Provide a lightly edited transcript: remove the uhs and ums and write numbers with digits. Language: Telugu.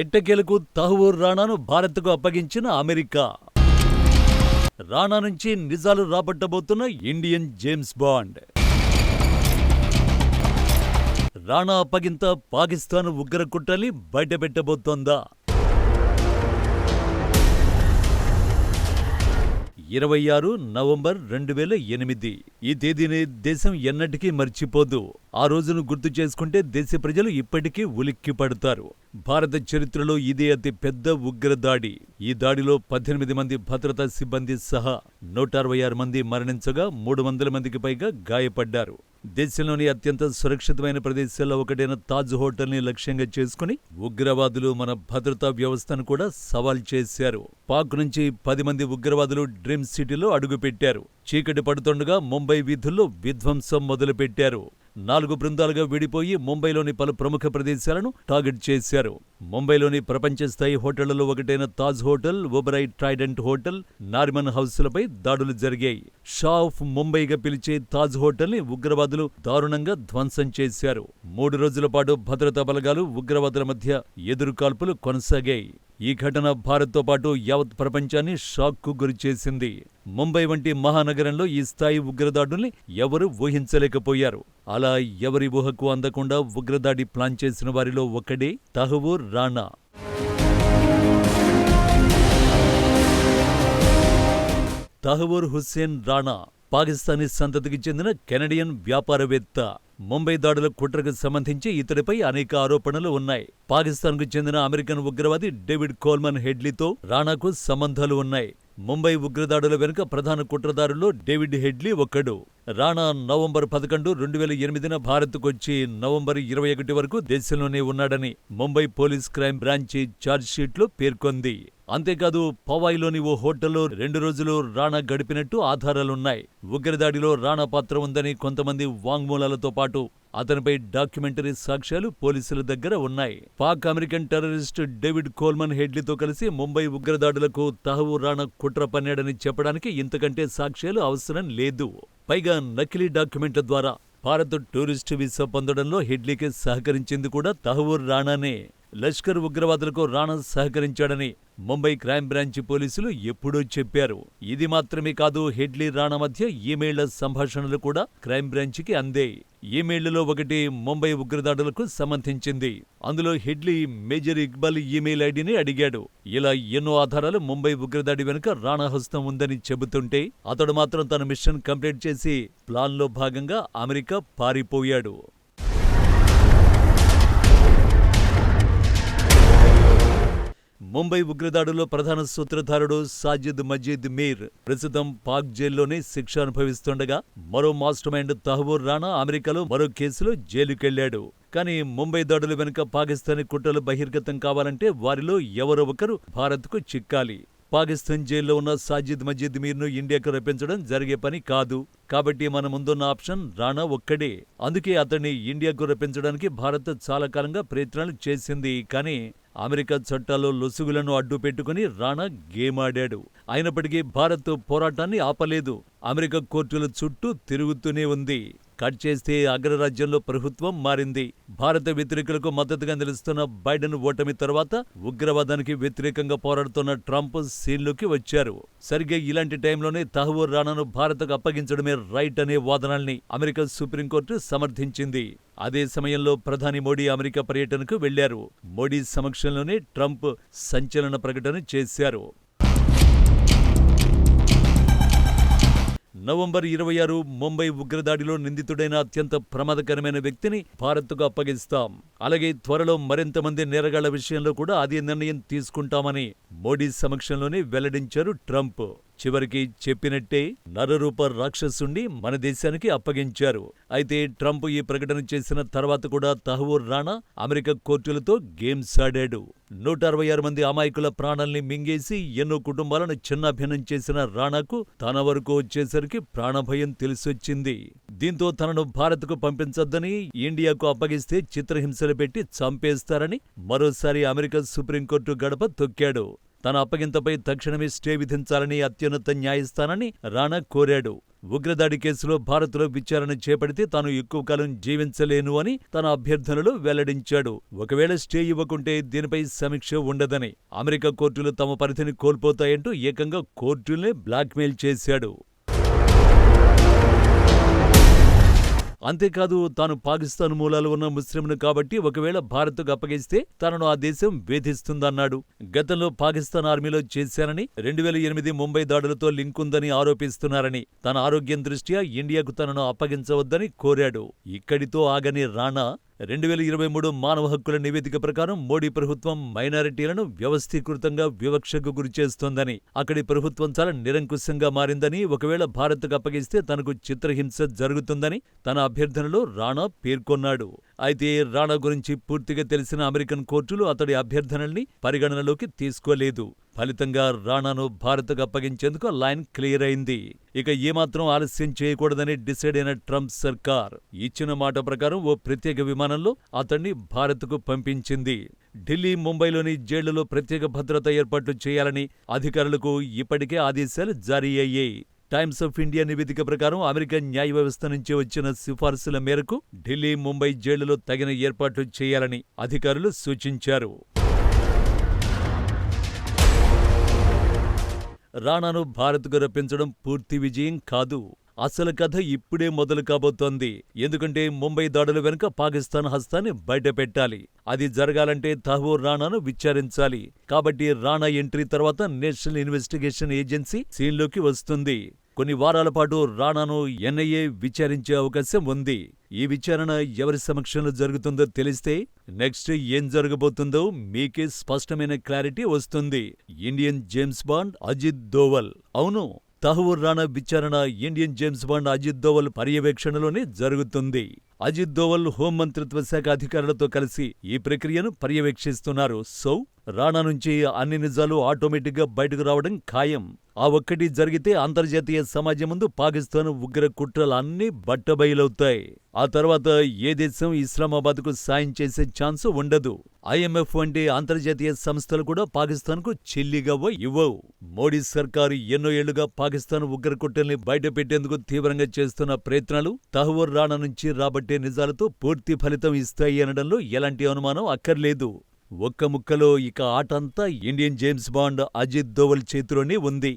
ఎట్టకేలకు తహవూర్ రాణాను భారత్కు అప్పగించిన అమెరికా. రాణా నుంచి నిజాలు రాబట్టబోతున్న ఇండియన్ జేమ్స్ బాండ్. రాణా అప్పగింత పాకిస్తాన్ ఉగ్ర కుట్రని బయటపెట్టబోతోందా? 26 నవంబర్ 2008. ఈ తేదీని దేశం ఎన్నటికీ మర్చిపోదు. ఆ రోజును గుర్తు చేసుకుంటే దేశ ప్రజలు ఇప్పటికీ ఉలిక్కిపడతారు. భారత చరిత్రలో ఇదే అతి పెద్ద ఉగ్రదాడి. ఈ దాడిలో 18 మంది భద్రతా సిబ్బంది సహా 166 మంది మరణించగా 300 మందికి పైగా గాయపడ్డారు. దేశంలోని అత్యంత సురక్షితమైన ప్రదేశాల్లో ఒకటైన తాజ్ హోటల్ని లక్ష్యంగా చేసుకుని ఉగ్రవాదులు మన భద్రతా వ్యవస్థను కూడా సవాల్ చేశారు. పాక్ నుంచి 10 మంది ఉగ్రవాదులు డ్రీమ్ సిటీలో అడుగుపెట్టారు. చీకటి పడుతుండగా ముంబై వీధుల్లో విధ్వంసం మొదలుపెట్టారు. 4 బృందాలుగా విడిపోయి ముంబైలోని పలు ప్రముఖ ప్రదేశాలను టార్గెట్ చేశారు. ముంబైలోని ప్రపంచ స్థాయి హోటళ్లలో ఒకటైన Taj hotel, Oberoi Trident hotel, Nariman హౌస్లపై దాడులు జరిగాయి. షా ఆఫ్ ముంబైగా పిలిచే తాజ్ హోటల్ని ఉగ్రవాదులు దారుణంగా ధ్వంసం చేశారు. 3 రోజుల పాటు భద్రతా బలగాలు, ఉగ్రవాదుల మధ్య ఎదురుకాల్పులు కొనసాగాయి. ఈ ఘటన భారత్తో పాటు యావత్ ప్రపంచాన్ని షాక్కు గురిచేసింది. ముంబై వంటి మహానగరంలో ఈ స్థాయి ఉగ్రదాడుల్ని ఎవరూ ఊహించలేకపోయారు. అలా ఎవరి ఊహకు అందకుండా ఉగ్రదాడి ప్లాన్ చేసిన వారిలో ఒకడే తహవూర్ రాణా. తహవూర్ హుస్సేన్ రాణా పాకిస్తానీ సంతతికి చెందిన కెనడియన్ వ్యాపారవేత్త. ముంబై దాడుల కుట్రకు సంబంధించి ఇతడిపై అనేక ఆరోపణలు ఉన్నాయి. పాకిస్తాన్కు చెందిన అమెరికన్ ఉగ్రవాది డేవిడ్ కోల్మన్ హెడ్లీతో రాణాకు సంబంధాలు ఉన్నాయి. ముంబై ఉగ్రదాడుల వెనుక ప్రధాన కుట్రదారుల్లో డేవిడ్ హెడ్లీ ఒకడు. రాణా నవంబర్ 11, 2008న భారత్కొచ్చి నవంబర్ 21 వరకు దేశంలోనే ఉన్నాడని ముంబై పోలీస్ క్రైమ్ బ్రాంచి ఛార్జ్షీట్లో పేర్కొంది. అంతేకాదు, పవాయిలోని ఓ హోటల్లో 2 రోజులు రాణా గడిపినట్టు ఆధారాలున్నాయి. ఉగ్రదాడిలో రాణా పాత్ర ఉందని కొంతమంది వాంగ్మూలాలతో పాటు అతనిపై డాక్యుమెంటరీ సాక్ష్యాలు పోలీసుల దగ్గర ఉన్నాయి. Pak American terrorist David Coleman హెడ్లీతో కలిసి ముంబై ఉగ్రదాడులకు తహవూర్ రాణా కుట్ర పన్నాడని చెప్పడానికి ఇంతకంటే సాక్ష్యాలు అవసరం లేదు. పైగా నకిలీ డాక్యుమెంట్ల ద్వారా భారత్ టూరిస్టు వీసా పొందడంలో హెడ్లీకి సహకరించింది కూడా తహవూర్ రాణానే. లష్కర్ ఉగ్రవాదులకు రాణా సహకరించాడని ముంబై క్రైమ్ బ్రాంచ్ పోలీసులు ఎప్పుడూ చెప్పారు. ఇది మాత్రమే కాదు, హెడ్లీ రాణా మధ్య ఈమెయిళ్ల సంభాషణలు కూడా క్రైమ్ బ్రాంచ్కి అందే. ఈమెయిళ్లలో ఒకటి ముంబై ఉగ్రదాడులకు సంబంధించింది. అందులో హెడ్లీ మేజర్ ఇక్బాల్ ఈమెయిల్ ఐడిని అడిగాడు. ఇలా ఎన్నో ఆధారాలు ముంబై ఉగ్రదాడి వెనుక రాణా హస్తం ఉందని చెబుతుంటే అతడు మాత్రం తన మిషన్ కంప్లీట్ చేసి ప్లాన్లో భాగంగా అమెరికా పారిపోయాడు. ముంబై ఉగ్రదాడులో ప్రధాన సూత్రధారుడు సాజిద్ మజీద్ మీర్ ప్రస్తుతం పాక్ జైల్లోనే శిక్ష అనుభవిస్తుండగా, మరో మాస్టర్ మైండ్ తహవూర్ రాణా అమెరికాలో మరో కేసులో జైలుకెళ్లాడు. కానీ ముంబై దాడుల వెనుక పాకిస్తానీ కుట్రలు బహిర్గతం కావాలంటే వారిలో ఎవరో ఒకరు భారత్కు చిక్కాలి. పాకిస్తాన్ జైల్లో ఉన్న సాజిద్ మజీద్ మీర్ను ఇండియాకు రప్పించడం జరిగే పని కాదు. కాబట్టి మన ముందున్న ఆప్షన్ రాణా ఒక్కడే. అందుకే అతన్ని ఇండియాకు రప్పించడానికి భారత్ చాలా కాలంగా ప్రయత్నాలు చేసింది. కానీ అమెరికా చట్టాల్లో లొసుగులను అడ్డు పెట్టుకుని రాణా గేమాడాడు. అయినప్పటికీ భారత్ పోరాటాన్ని ఆపలేదు. అమెరికా కోర్టుల చుట్టూ తిరుగుతూనే ఉంది. కట్ చేస్తే అగ్రరాజ్యంలో ప్రభుత్వం మారింది. భారత వ్యతిరేకులకు మద్దతుగా నిలుస్తున్న బైడెన్ ఓటమి తర్వాత ఉగ్రవాదానికి వ్యతిరేకంగా పోరాడుతున్న ట్రంప్ సీన్లోకి వచ్చారు. సరిగ్గా ఇలాంటి టైంలోనే తహవూర్ రాణాను భారత్కు అప్పగించడమే రైట్ అనే వాదనల్ని అమెరికా సుప్రీంకోర్టు సమర్థించింది. అదే సమయంలో ప్రధాని మోడీ అమెరికా పర్యటనకు వెళ్లారు. మోడీ సమక్షంలోనే ట్రంప్ సంచలన ప్రకటన చేశారు. నవంబర్ 26 ముంబై ఉగ్రదాడిలో నిందితుడైన అత్యంత ప్రమాదకరమైన వ్యక్తిని భారత్కు అప్పగిస్తాం. అలాగే త్వరలో మరింత మంది నేరగాళ్ల విషయంలో కూడా అదే నిర్ణయం తీసుకుంటామని మోడీ సమక్షంలోనే వెల్లడించారు ట్రంప్. చివరికి చెప్పినట్టే నరరూప రాక్షసుణ్ణి మన దేశానికి అప్పగించారు. అయితే ట్రంప్ ఈ ప్రకటన చేసిన తర్వాత కూడా తహవూర్ రాణా అమెరికా కోర్టులతో గేమ్స్ ఆడాడు. 166 మంది అమాయకుల ప్రాణాల్ని మింగేసి ఎన్నో కుటుంబాలను చిన్నాభిన్నం చేసిన రాణాకు తన వరకు వచ్చేసరికి ప్రాణభయం తెలిసొచ్చింది. దీంతో తనను భారత్కు పంపించొద్దని, ఇండియాకు అప్పగిస్తే చిత్రహింసలు పెట్టి చంపేస్తారని మరోసారి అమెరికా సుప్రీంకోర్టు గడప తొక్కాడు. తన అప్పగింతపై తక్షణమే స్టే విధించాలని అత్యున్నత న్యాయస్థానాన్ని రాణా కోరాడు. ఉగ్రదాడి కేసులో భారత్లో విచారణ చేపడితే తాను ఎక్కువ కాలం జీవించలేను అని తన అభ్యర్థనలో వెల్లడించాడు. ఒకవేళ స్టే ఇవ్వకుంటే దీనిపై సమీక్ష ఉండదని, అమెరికా కోర్టులు తమ పరిధిని కోల్పోతాయంటూ ఏకంగా కోర్టుల్నే బ్లాక్మెయిల్ చేశాడు. అంతేకాదు, తాను పాకిస్తాన్ మూలాలు ఉన్న ముస్లింను కాబట్టి ఒకవేళ భారత్కు అప్పగిస్తే తనను ఆ దేశం వేధిస్తుందన్నాడు. గతంలో పాకిస్తాన్ ఆర్మీలో చేశానని, 2008 ముంబై దాడులతో లింకుందని ఆరోపిస్తున్నారని, తన ఆరోగ్యం దృష్ట్యా ఇండియాకు తనను అప్పగించవద్దని కోరాడు. ఇక్కడితో ఆగని రాణా 2023 మానవ హక్కుల నివేదిక ప్రకారం మోడీ ప్రభుత్వం మైనారిటీలను వ్యవస్థీకృతంగా వివక్షకు గురిచేస్తోందని, అక్కడి ప్రభుత్వం చాలా నిరంకుశంగా మారిందని, ఒకవేళ భారత్కు అప్పగిస్తే తనకు చిత్రహింస జరుగుతుందని తన అభ్యర్థనలో రాణా పేర్కొన్నాడు. అయితే రాణా గురించి పూర్తిగా తెలిసిన అమెరికన్ కోర్టులు అతడి అభ్యర్థనల్ని పరిగణనలోకి తీసుకోలేదు. ఫలితంగా రాణాను భారత్కు అప్పగించేందుకు లైన్ క్లియర్ అయింది. ఇక ఏమాత్రం ఆలస్యం చేయకూడదని డిసైడ్ అయిన ట్రంప్ సర్కార్ ఇచ్చిన మాట ప్రకారం ఓ ప్రత్యేక విమానంలో అతన్ని భారత్కు పంపించింది. ఢిల్లీ, ముంబైలోని జైళ్లలో ప్రత్యేక భద్రత ఏర్పాట్లు చేయాలని అధికారులకు ఇప్పటికే ఆదేశాలు జారీ అయ్యాయి. టైమ్స్ ఆఫ్ ఇండియా నివేదిక ప్రకారం అమెరికా న్యాయ వ్యవస్థ నుంచి వచ్చిన సిఫార్సుల మేరకు ఢిల్లీ, ముంబై జైళ్లలో తగిన ఏర్పాట్లు చేయాలని అధికారులు సూచించారు. రాణాను భారత్కు రప్పించడం పూర్తి విజయం కాదు. అసలు కథ ఇప్పుడే మొదలు కాబోతోంది. ఎందుకంటే ముంబై దాడుల వెనుక పాకిస్తాన్ హస్తాన్ని బయటపెట్టాలి. అది జరగాలంటే తహ్వూర్ రాణాను విచారించాలి. కాబట్టి రాణా ఎంట్రీ తర్వాత నేషనల్ ఇన్వెస్టిగేషన్ ఏజెన్సీ సీన్లోకి వస్తుంది. కొన్ని వారాల పాటు రాణాను ఎన్ఐఏ విచారించే అవకాశం ఉంది. ఈ విచారణ ఎవరి సమక్షంలో జరుగుతుందో తెలిస్తే నెక్స్ట్ ఏం జరగబోతుందో మీకే స్పష్టమైన క్లారిటీ వస్తుంది. Indian James Bond Ajit Doval. అవును, తహ్వూర్ రాణా విచారణ Indian James Bond Ajit Doval పర్యవేక్షణలోనే జరుగుతుంది. అజిత్ దోవల్ హోంమంత్రిత్వ శాఖ అధికారులతో కలిసి ఈ ప్రక్రియను పర్యవేక్షిస్తున్నారు. సో రాణా నుంచి అన్ని నిజాలు ఆటోమేటిక్గా బయటకు రావడం ఖాయం. ఆ ఒక్కటి జరిగితే అంతర్జాతీయ సమాజం ముందు పాకిస్తాన్ ఉగ్ర కుట్రలన్నీ బట్టబయలవుతాయి. ఆ తర్వాత ఏ దేశం ఇస్లామాబాద్కు సాయం చేసే ఛాన్సు ఉండదు. IMF వంటి అంతర్జాతీయ సంస్థలు కూడా పాకిస్తాన్కు చెల్లిగవ్వ ఇవ్వవు. మోడీ సర్కారు ఎన్నో ఏళ్లుగా పాకిస్తాన్ ఉగ్ర కుట్రల్ని బయటపెట్టేందుకు తీవ్రంగా చేస్తున్న ప్రయత్నాలు తహ్వూర్ రాణా నుంచి రాబట్టే నిజాలతో పూర్తి ఫలితం ఇస్తాయి అనడంలో ఎలాంటి అనుమానం అక్కర్లేదు. ఒక్క ముక్కలో ఇక ఆటంతా Indian James Bond Ajit Doval చేతిలోనే ఉంది.